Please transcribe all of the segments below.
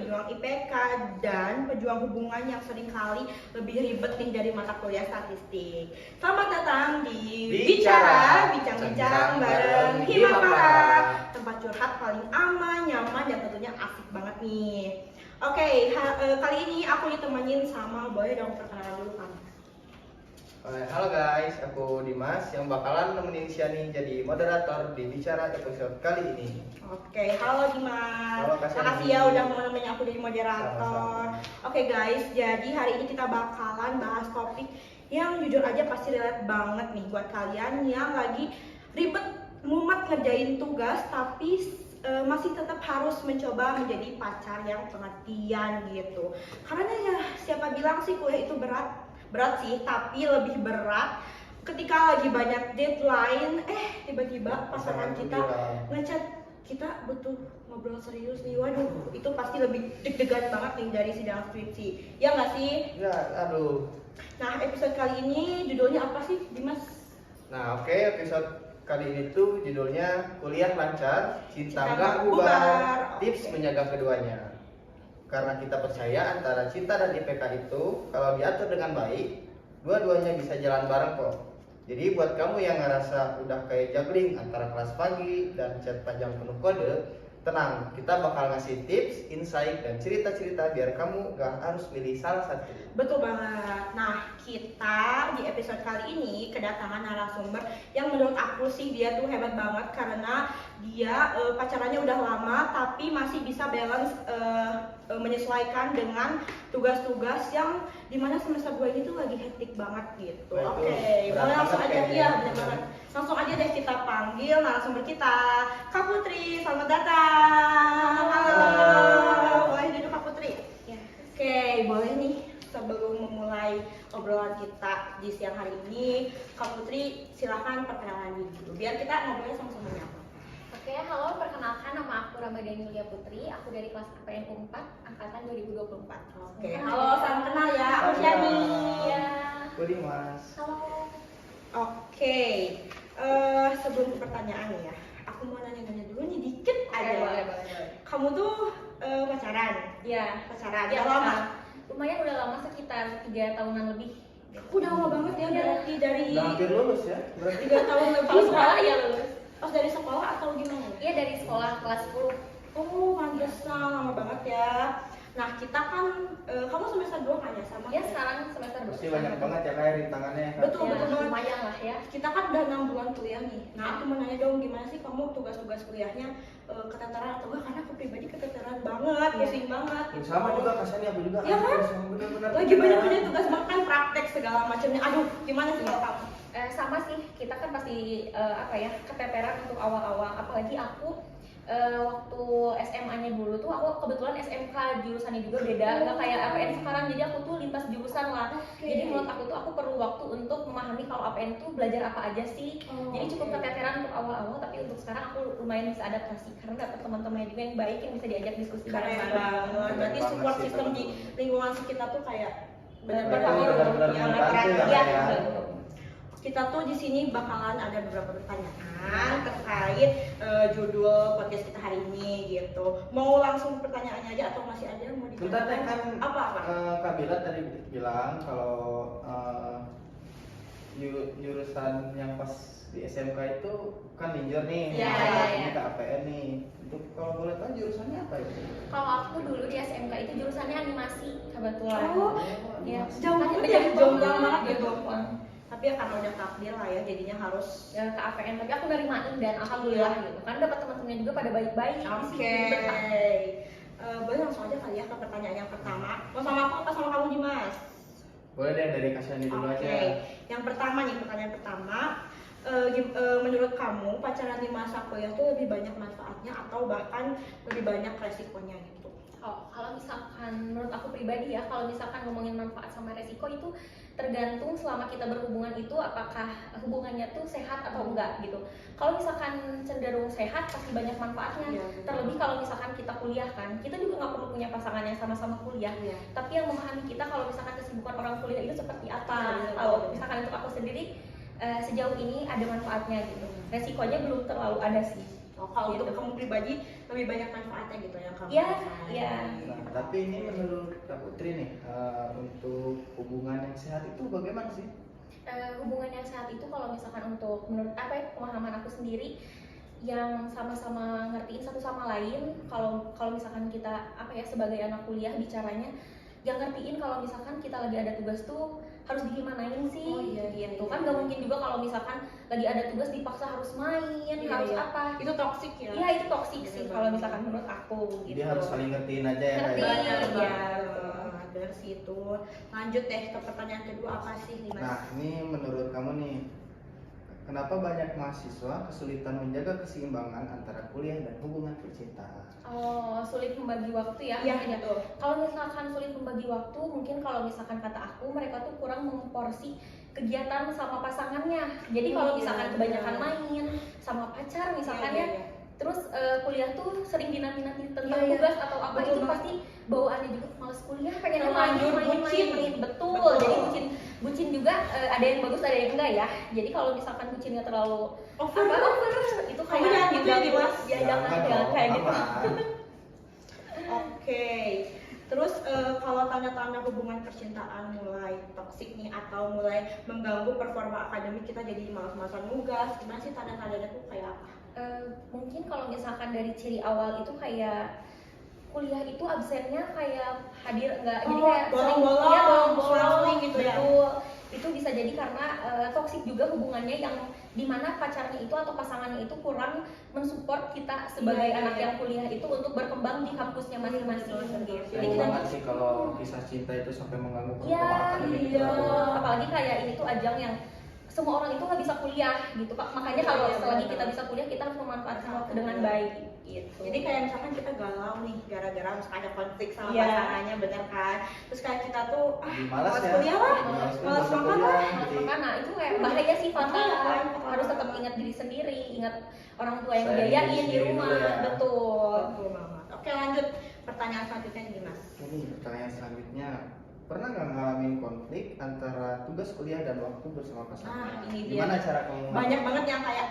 pejuang IPK, dan pejuang hubungan yang seringkali lebih ribet nih dari mata kuliah statistik. Selamat datang di Bincang-Bincang bareng Himapara, tempat curhat paling aman, nyaman, dan tentunya asik banget nih. Oke, kali ini aku ditemenin sama Boy, dong perkenalan dulu kan. Halo guys, aku Dimas yang bakalan nemenin Siani jadi moderator di Bicara episode kali ini. Oke, halo Dimas. Halo, makasih ya udah mau nemenin aku jadi moderator. Sama-sama. Oke guys, jadi hari ini kita bakalan bahas topik yang jujur aja pasti relate banget nih buat kalian yang lagi ribet mumet ngerjain tugas tapi masih tetap harus mencoba menjadi pacar yang pengertian gitu. Karena ya siapa bilang sih kuliah itu berat sih, tapi lebih berat ketika lagi banyak deadline, tiba-tiba pasangan kita ngechat kita butuh ngobrol serius nih. Waduh, itu pasti lebih deg-degan banget nih dari sidang skripsi. Ya nggak sih? Ya, aduh. Nah, episode kali ini judulnya apa sih, Dimas? Nah, oke, episode kali ini tuh judulnya Kuliah Lancar, Cinta Nggak Bubar, Tips Menjaga Keduanya. Karena kita percaya antara cinta dan IPK itu kalau diatur dengan baik, dua-duanya bisa jalan bareng kok. Jadi buat kamu yang ngerasa udah kayak juggling antara kelas pagi dan chat panjang penuh kode, tenang, kita bakal ngasih tips, insight, dan cerita-cerita biar kamu gak harus milih salah satu. Betul banget. Nah, kita di episode kali ini kedatangan narasumber yang menurut aku sih dia tuh hebat banget karena dia pacarannya udah lama tapi masih bisa balance menyesuaikan dengan tugas-tugas yang dimana semester 2 ini tuh lagi hektik banget gitu. Oke, boleh langsung aja ya, benar banget. Langsung aja deh kita panggil narasumber kita, Kak Putri. Selamat datang. Halo. Boleh duduk Kak Putri? Ya. Oke, boleh nih sebelum memulai obrolan kita di siang hari ini, Kak Putri silahkan perkenalan diri dulu biar kita ngobrolnya sama-sama nyambung. Oke, halo, perkenalkan nama aku Ramadhani Yulia Putri, aku dari kelas KPN 4, angkatan 2024. Oke, halo, salam kenal ya, aku Siani. Ya. Aku Dimas. Halo. Oke, sebelum ke pertanyaan ya, aku mau nanya-nanya dulu nih dikit aja. Boleh. Kamu tuh pacaran? Iya. Pacaran, Ya, udah lama? lumayan udah lama, sekitar 3 tahunan lebih. Udah lama banget ya, berarti dari Udah hampir lulus ya? 3 tahun lebih. Kalau sekolah ya lulus. Pas dari sekolah atau gimana? Iya, dari sekolah kelas 10. Oh, pantesan lama banget ya. Nah, kita kan, kamu semester 2 kan ya sama? Ya, sekarang semester 2. Pasti banyak banget ya kayak rintangannya. Betul, Ya, betul banget. lumayan lah ya. Kita kan udah 6 bulan kuliah nih. Nah, aku mau nanya dong, gimana sih kamu tugas-tugas kuliahnya keteteran atau enggak? Karena aku pribadi keteteran banget, pusing banget. Sama juga kasihan aku juga. Iya kan? Bener-bener. Lagi banyak tugas makan, praktek segala macamnya. Aduh, gimana sih kalau kamu? Sama sih, kita kan pasti keteteran untuk awal-awal, apalagi aku waktu SMA-nya dulu tuh aku kebetulan SMK jurusannya juga beda, nggak kayak APN sekarang, jadi aku tuh lintas jurusan lah. Jadi menurut aku tuh aku perlu waktu untuk memahami kalau APN tuh belajar apa aja sih. Jadi cukup keteteran untuk awal-awal, tapi untuk sekarang aku lumayan bisa adaptasi karena dapat teman-teman juga yang baik yang bisa diajak diskusi Keren bareng-bareng. banget. Berarti Keren support banget sih, system di teman-teman. lingkungan sekitar tuh kayak benar-benar Benar-benar yang membantu keren ya, ya. Kak, ya. Kita tuh di sini bakalan ada beberapa pertanyaan terkait judul podcast kita hari ini gitu. Mau langsung pertanyaannya aja atau masih ada yang mau Bentar deh, kan apa? Kak Bila tadi bilang kalau jurusan yang pas di SMK itu kan ninjor nih, Iya. ini ke APN nih. Itu kalau boleh tahu jurusannya apa itu? Kalau aku dulu di SMK itu jurusannya animasi kebetulan. Oh, ya. jauh banget Makanya ya, jomplang banget banget gitu. jomplang. Tapi ya karena udah takdir lah ya, jadinya harus. Ya, ke APN, tapi aku nerimain dan alhamdulillah gitu kan, dapat teman-temannya juga pada baik-baik. Oke. Boleh langsung aja kali ya ke pertanyaan yang pertama. Mau sama aku apa sama kamu Dimas? Boleh deh dari Kasiani dulu Oke. aja. Yang pertama nih, pertanyaan pertama. Menurut kamu pacaran di masa kuliah tuh lebih banyak manfaatnya atau bahkan lebih banyak resikonya gitu? Oh, kalau misalkan menurut aku pribadi ya, kalau misalkan ngomongin manfaat sama resiko itu tergantung selama kita berhubungan itu apakah hubungannya tuh sehat atau enggak gitu. Kalau misalkan cenderung sehat pasti banyak manfaatnya. Iya. Terlebih kalau misalkan kita kuliah kan, kita juga nggak perlu punya pasangan yang sama-sama kuliah. Iya. Tapi yang memahami kita kalau misalkan kesibukan orang kuliah itu seperti apa. Iya, Kalau betul. misalkan untuk aku sendiri sejauh ini ada manfaatnya gitu. Resikonya belum terlalu ada sih. Oh, kalau Gitu. untuk kamu pribadi lebih banyak manfaatnya gitu yang kamu Iya, rasain. iya. Nah, tapi ini menurut Kak Putri nih, untuk hubungan yang sehat itu bagaimana sih? Hubungan yang sehat itu kalau misalkan untuk menurut apa ya, pemahaman aku sendiri yang sama-sama ngertiin satu sama lain. Kalau kalau misalkan kita apa ya, sebagai anak kuliah bicaranya yang ngertiin kalau misalkan kita lagi ada tugas tuh harus digimanain sih. Oh, iya, gitu iya, kan iya. gak mungkin juga kalau misalkan lagi ada tugas dipaksa harus main, Iya, harus iya. apa. Itu toxic ya. Iya, itu toksik sih Bener kalau banget. misalkan menurut aku gitu. Jadi harus saling ngertiin aja ya. Ngerti. Kak, ya? Benar Iya, banget. betul. Dari situ lanjut deh ke pertanyaan kedua, apa sih nih Mas? Nah, ini menurut kamu nih, kenapa banyak mahasiswa kesulitan menjaga keseimbangan antara kuliah dan hubungan percintaan? Oh, sulit membagi waktu ya. Iya, mungkin ya. betul. Kalau misalkan sulit membagi waktu, mungkin kalau misalkan kata aku, mereka tuh kurang memporsi kegiatan sama pasangannya. Jadi Oh, kalau iya, misalkan iya. kebanyakan main sama pacar misalkan Iya, ya, iya. terus kuliah tuh sering dinanti-nanti tentang Iya, iya. tugas atau apa, Betul itu banget. pasti bawaannya juga males kuliah, pengen Terlanjur bucin. main. Betul. Betul. Jadi bucin juga ada yang bagus, ada yang enggak ya. Jadi kalau misalkan bucinnya terlalu Over. itu Kamu kayak jangan gitu ya, Dimas. Ya jangan dong, kayak gitu. aman. Oke. Terus kalau tanda-tanda hubungan percintaan mulai toksik nih atau mulai mengganggu performa akademik kita, jadi malas-malasan nugas, gimana sih tanda-tandanya tuh kayak apa? Mungkin kalau misalkan dari ciri awal itu kayak kuliah itu absennya kayak hadir enggak, jadi Oh, kayak bolong-bolong, ya bolong-bolong selang-seling gitu ya. betul. Itu bisa jadi karena toksik juga hubungannya, yang dimana pacarnya itu atau pasangannya itu kurang mensupport kita sebagai Iya, anak iya. yang kuliah itu untuk berkembang di kampusnya masing-masing gitu. Jadi Sayang kita banget sih kalau kisah cinta itu sampai mengganggu Iya, performa akademik iya. kita. Apalagi kayak ini tuh ajang yang semua orang itu nggak bisa kuliah gitu Pak. Makanya kalau Iya, selagi benar. kita bisa kuliah, kita harus memanfaatkan waktu dengan baik gitu. Jadi kayak misalkan kita galau nih gara-gara misalkan ada konflik sama Iya. pasangannya, bener kan? Terus kayak kita tuh Jadi malas ya. kuliah lah, Malas malas masuk makan kuliah, lah. jadi Karena itu kayak bahaya sih, fatal. Iya, kan? Harus tetap ingat diri sendiri, ingat orang tua yang Sayang biayain diri di sendiri rumah. dulu ya. Betul. Betul banget. Oke, lanjut pertanyaan selanjutnya nih Mas. Ini pertanyaan selanjutnya, pernah nggak ngalamin konflik antara tugas kuliah dan waktu bersama pasangan? Nah, ini dia. Gimana cara kamu? Banyak banget yang kayak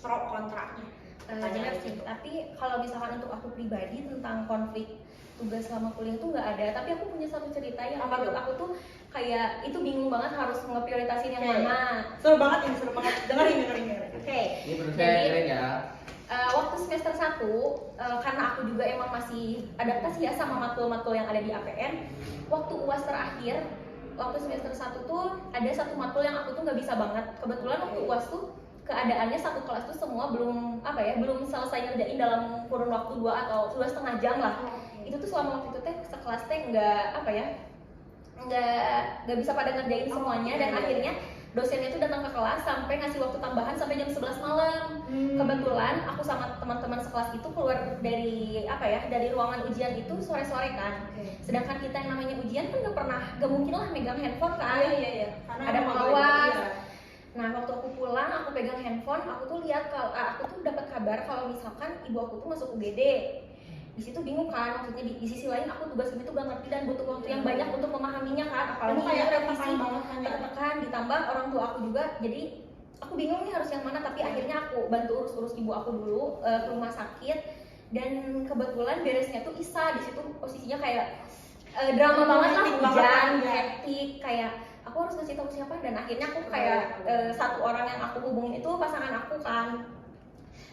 pro kontranya. Benar sih, tapi kalau misalkan untuk aku pribadi tentang konflik tugas selama kuliah tuh nggak ada. Tapi aku punya satu cerita yang Apa menurut tuh? aku tuh kayak itu bingung banget harus ngeprioritasin yang Oke. mana. Seru banget ini, seru banget. Dengerin. Oke. Ini perlu Jadi, saya dengerin ya. waktu semester 1, karena aku juga emang masih adaptasi ya sama matkul-matkul yang ada di APN. Waktu UAS terakhir, waktu semester 1 tuh ada satu matkul yang aku tuh nggak bisa banget. Kebetulan waktu UAS tuh keadaannya satu kelas tuh semua belum belum selesai ngerjain dalam kurun waktu 2 atau 2,5 jam lah. Itu tuh selama waktu itu teh sekelas teh nggak bisa pada ngerjain semuanya, dan akhirnya dosennya tuh datang ke kelas sampai ngasih waktu tambahan sampai jam 11 malam. Kebetulan aku sama teman-teman sekelas itu keluar dari dari ruangan ujian itu sore-sore kan. Sedangkan kita yang namanya ujian kan nggak mungkin lah megang handphone kan. Iya. Karena Ada emang pengawas. iya. Nah, waktu aku pulang, aku pegang handphone, aku tuh lihat aku tuh dapat kabar kalau misalkan ibu aku tuh masuk UGD. Di situ bingung kan, maksudnya di sisi lain aku tugas ini tuh gak ngerti dan butuh waktu yang banyak untuk memahaminya kan, apalagi Kamu kayak revisi tertekan banget kan ya? tertekan, ditambah orang tua aku juga, jadi aku bingung nih harus yang mana. Tapi akhirnya aku bantu urus ibu aku dulu ke rumah sakit, dan kebetulan beresnya tuh Isa. Di situ posisinya kayak drama banget lah, Hektik banget hujan, kan, ya. hektik, kayak aku harus ngasih tahu siapa, dan akhirnya aku kayak satu orang yang aku hubungin itu pasangan aku kan.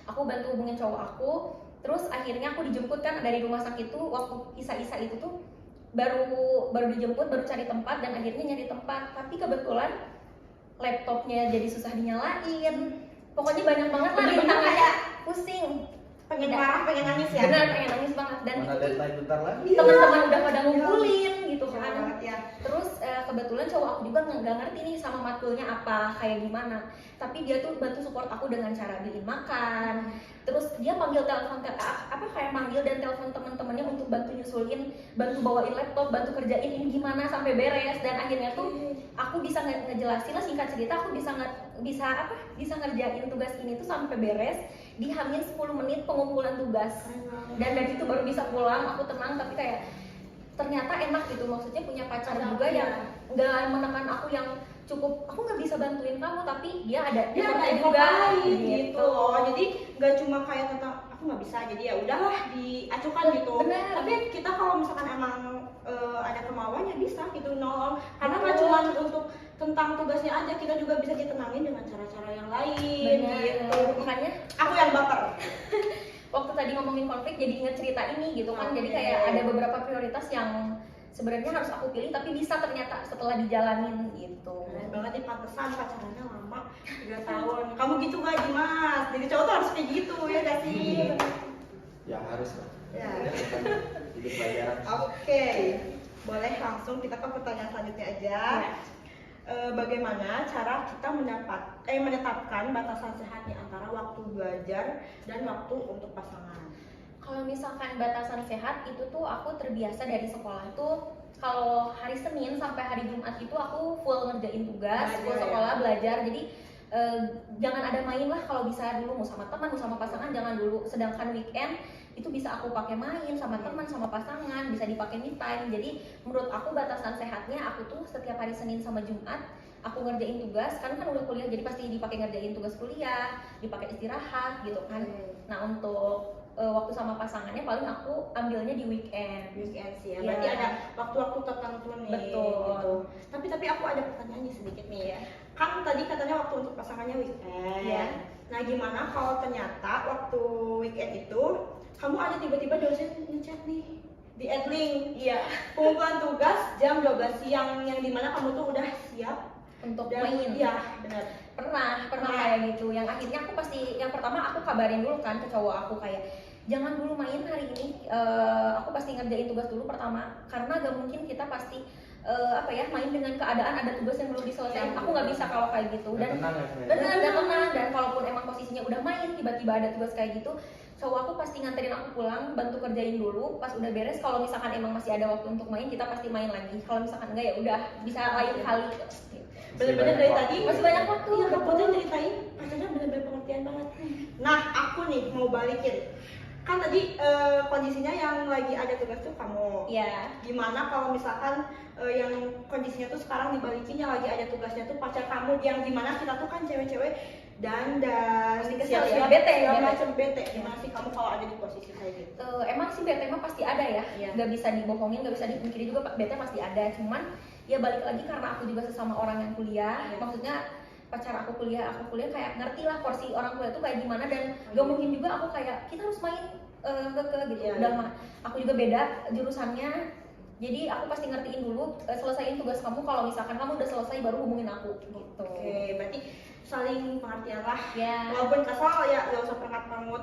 Aku bantu hubungin cowok aku, terus akhirnya aku dijemput kan dari rumah sakit tuh. Waktu Isa itu tuh baru dijemput, baru cari tempat, dan akhirnya nyari tempat. Tapi kebetulan laptopnya jadi susah dinyalain. Pokoknya banyak banget lah Bener-bener rintangannya, kayak pusing. Pengen Udah. marah, pengen nangis ya? Benar, pengen nangis banget. Dan Mana itu deadline bentar lagi? teman-teman udah pada ngumpulin gitu Keren kan. banget ya. Terus kebetulan cowok aku juga nggak ngerti nih sama matkulnya apa, kayak gimana. Tapi dia tuh bantu support aku dengan cara beliin makan. Terus dia panggil telepon kayak manggil dan telepon teman-temannya untuk bantu nyusulin, bantu bawain laptop, bantu kerjain ini gimana sampai beres. Dan akhirnya tuh aku bisa ngejelasin lah, singkat cerita aku bisa ngerjain tugas ini tuh sampai beres di hamin 10 menit pengumpulan tugas. Dan dari situ baru bisa pulang. Aku tenang, tapi kayak ternyata enak gitu, maksudnya punya pacar juga yang nggak menekan aku yang cukup aku nggak bisa bantuin kamu tapi dia ada dia ada effortnya effort juga lain gitu loh. Jadi nggak cuma kayak tentang aku nggak bisa jadi ya udahlah diacukan gitu. Bener. Tapi kita kalau misalkan emang ada kemauan ya bisa gitu nolong, karena nggak cuma untuk tentang tugasnya aja, kita juga bisa ditenangin dengan cara-cara yang lain gitu. Makanya Aku yang baper. waktu tadi ngomongin konflik jadi inget cerita ini gitu kan. Jadi Oke. kayak ada beberapa prioritas yang sebenarnya harus aku pilih tapi bisa ternyata setelah dijalanin gitu. Keren banget nih, pantesan pacarannya lama 3 tahun. Kamu gitu gak Dimas? Jadi cowok tuh harus kayak gitu ya gak sih? Ya harus lah. Ya. Hidup pelajaran. Oke, boleh langsung kita ke pertanyaan selanjutnya aja. Bagaimana cara kita menetapkan batasan sehat nih antara waktu belajar dan waktu untuk pasangan? Kalau misalkan batasan sehat itu tuh aku terbiasa dari sekolah tuh kalau hari Senin sampai hari Jumat itu aku full ngerjain tugas, Belajar, full ya? sekolah belajar. Jadi jangan ada main lah kalau bisa dulu, mau sama teman, mau sama pasangan jangan dulu. Sedangkan weekend itu bisa aku pakai main sama teman, sama pasangan, bisa dipakai me time. Jadi menurut aku batasan sehatnya aku tuh setiap hari Senin sama Jumat aku ngerjain tugas, kan udah kuliah jadi pasti dipakai ngerjain tugas kuliah, dipakai istirahat gitu kan. Nah untuk waktu sama pasangannya paling aku ambilnya di weekend. Weekend sih ya, Iya. berarti ada waktu-waktu tertentu nih. Betul. Gitu. Tapi aku ada pertanyaan nih sedikit nih ya. Kan tadi katanya waktu untuk pasangannya weekend. Iya. Nah gimana kalau ternyata waktu weekend itu kamu ada tiba-tiba dosen ngechat nih di Edlink, Iya. pengumpulan tugas jam 12 siang yang dimana kamu tuh udah siap Untuk dan main. iya benar. Pernah Pernah. kayak gitu. Yang akhirnya aku pasti yang pertama aku kabarin dulu kan ke cowok aku kayak jangan dulu main hari ini. Aku pasti ngerjain tugas dulu pertama karena gak mungkin kita pasti main dengan keadaan ada tugas yang belum diselesaikan. Aku nggak bisa kalau kayak gitu. Dan tenang ya. Fred? benar dan tenang, dan kalaupun emang posisinya udah main tiba-tiba ada tugas kayak gitu, cowok aku pasti nganterin aku pulang, bantu kerjain dulu. Pas udah beres, kalau misalkan emang masih ada waktu untuk main, kita pasti main lagi. Kalau misalkan enggak ya udah bisa lain kali. Bener-bener dari tadi Masih banyak waktu. Iya, Kak Putri ceritain pacarnya bener-bener pengertian banget. Nah, aku nih mau balikin. Kan tadi kondisinya yang lagi ada tugas tuh kamu. Iya. Gimana kalau misalkan yang kondisinya tuh sekarang dibalikin yang lagi ada tugasnya tuh pacar kamu, yang dimana kita tuh kan cewek-cewek dan Pasti kesel ya, siap-siap bete, segala bete. macam bete. Gimana sih kamu kalau ada di posisi kayak gitu? Emang sih bete mah pasti ada ya, Iya. nggak bisa dibohongin, nggak bisa dipungkiri juga bete pasti ada. Cuman ya balik lagi karena aku juga sesama orang yang kuliah, Iya. maksudnya pacar aku kuliah kayak ngerti lah porsi orang kuliah tuh kayak gimana, dan gak mungkin juga aku kayak kita harus main ke gitu. Iya, Udah iya. mah aku juga beda jurusannya, jadi aku pasti ngertiin dulu, selesaiin tugas kamu, kalau misalkan kamu udah selesai baru hubungin aku gitu. Oke, berarti saling pengertian lah. Ya. Walaupun kesal ya gak usah pengat-pengut.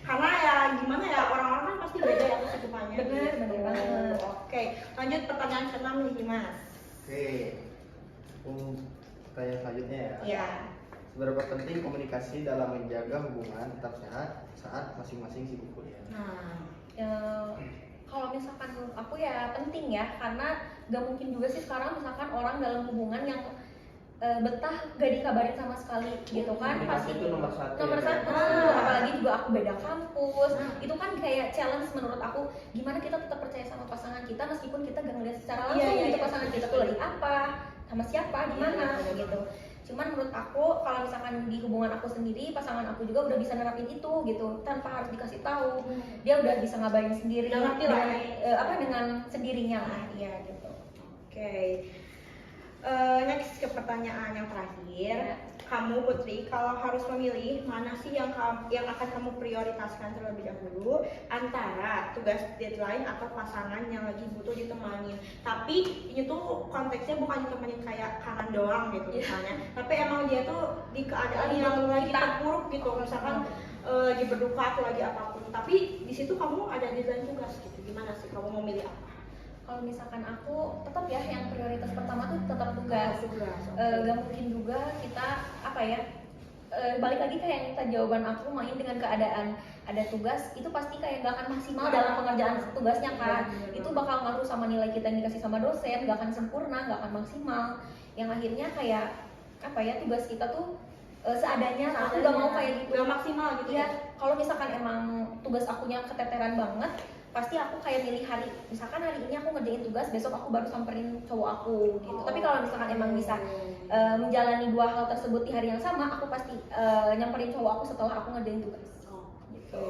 Karena ya gimana ya, orang-orang kan pasti beda ya kesukaannya. Bener banget. Oke, lanjut pertanyaan ke-6 nih Mas. Oke. Pertanyaan selanjutnya ya. Iya. Seberapa penting komunikasi dalam menjaga hubungan tetap sehat saat masing-masing sibuk kuliah? Nah, Kalau misalkan menurut aku ya penting ya, karena gak mungkin juga sih sekarang misalkan orang dalam hubungan yang betah gak dikabarin sama sekali gitu kan. Komunikasi Pasti itu nomor satu. nomor ya, satu, kan? apalagi juga aku beda kampus. Nah. Itu kan kayak challenge menurut aku, gimana kita tetap percaya sama pasangan kita meskipun kita gak ngeliat secara langsung Iya, iya, gitu iya. pasangan kita tuh lagi apa, sama siapa, di mana Iya, iya, gitu. Cuman menurut aku kalau misalkan di hubungan aku sendiri, pasangan aku juga udah bisa nerapin itu gitu tanpa harus dikasih tahu. Dia udah bisa ngabarin sendiri, Udah ngerti lah dengan, dengan sendirinya lah, iya gitu. oke. Next ke pertanyaan yang terakhir. Ya. Kamu Putri, kalau harus memilih mana sih yang akan kamu prioritaskan terlebih dahulu antara tugas deadline atau pasangan yang lagi butuh ditemanin. Tapi ini tuh konteksnya bukan ditemanin kayak kangen doang gitu misalnya, tapi emang dia tuh di keadaan yang lagi terpuruk gitu, misalkan lagi berduka atau lagi apapun. Tapi di situ kamu ada deadline tugas gitu. Gimana sih kamu mau milih apa? Kalau misalkan aku tetap ya yang prioritas pertama tuh tetap tugas. Tugas. Gak mungkin juga kita balik lagi kayak yang kita jawaban aku, main dengan keadaan ada tugas itu pasti kayak gak akan maksimal dalam pengerjaan tugasnya kan. Itu bakal ngaruh sama nilai kita yang dikasih sama dosen, gak akan sempurna, gak akan maksimal. Yang akhirnya kayak tugas kita tuh seadanya. Nah, aku gak mau kayak gitu. Gak maksimal gitu Ya, kalau misalkan emang tugas akunya keteteran banget, pasti aku kayak milih hari, misalkan hari ini aku ngerjain tugas, besok aku baru samperin cowok aku gitu. Tapi kalau misalkan emang bisa menjalani dua hal tersebut di hari yang sama, aku pasti nyamperin cowok aku setelah aku ngerjain tugas. Gitu.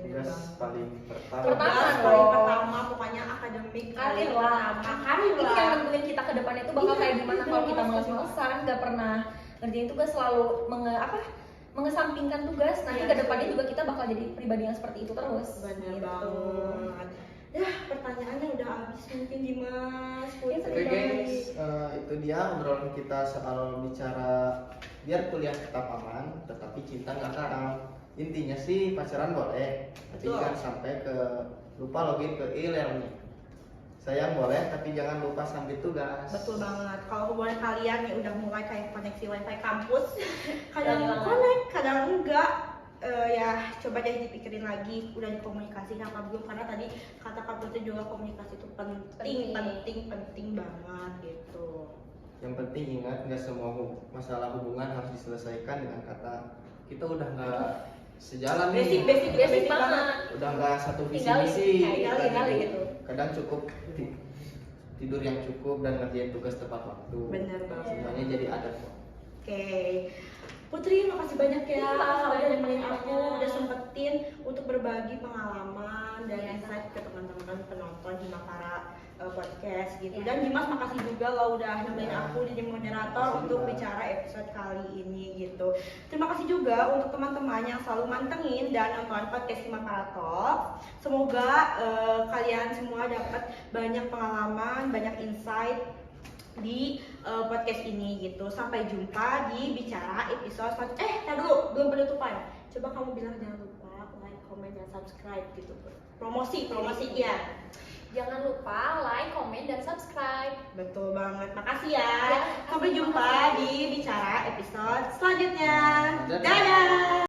Tugas paling pertama. Tugas paling pertama pokoknya akademik Karir lah. karir Ini lah. yang nentuin kita ke depannya itu bakal Iya, kayak gimana kalau kita bener. males-malesan, nggak pernah ngerjain tugas, selalu mengesampingkan tugas. Nanti Iya, ke depannya juga kita bakal jadi pribadi yang seperti itu terus. Bener Gitu. banget. Ya, pertanyaannya udah habis mungkin Dimas. Oke guys, itu dia obrolan kita soal bicara biar kuliah tetap aman, tetapi cinta nggak karam. Intinya sih pacaran boleh, tapi Betul. jangan sampai ke lupa login ke e-learning. Sayang boleh, tapi jangan lupa sambil tugas. Betul banget. Kalau hubungan kalian yang udah mulai kayak koneksi wifi kampus, kadang Iya. connect, kadang enggak, ya coba deh dipikirin lagi, udah dikomunikasiin apa belum, karena tadi kata Kak Putri juga komunikasi itu penting banget gitu. Yang penting ingat, nggak semua masalah hubungan harus diselesaikan dengan kata kita udah nggak sejalan nih, Basic banget. udah nggak satu visi Tinggalin, misi. tinggalin gitu. Kadang cukup tidur yang cukup dan ngerjain tugas tepat waktu. Bener banget. Semuanya jadi adat kok. Oke, Putri makasih banyak ya, Iya, makasih udah banyak. nemenin aku, udah sempetin untuk berbagi pengalaman dan Iya. insight ke teman-teman penonton di Makara podcast gitu. Dan Dimas makasih juga lo udah nemenin aku jadi moderator Makasih untuk juga. bicara episode kali ini gitu. Terima kasih juga untuk teman-teman yang selalu mantengin dan nonton podcast Makara Talk. Semoga kalian semua dapat banyak pengalaman, banyak insight di podcast ini gitu. Sampai jumpa di bicara episode selanjutnya. Tar dulu, belum penutupan. Coba kamu bilang jangan lupa like, comment, dan subscribe gitu. Promosi ya. Jangan lupa like, komen, dan subscribe. Betul banget. Makasih ya. Ya, Sampai jumpa di bicara episode selanjutnya. Dadah. Dadah.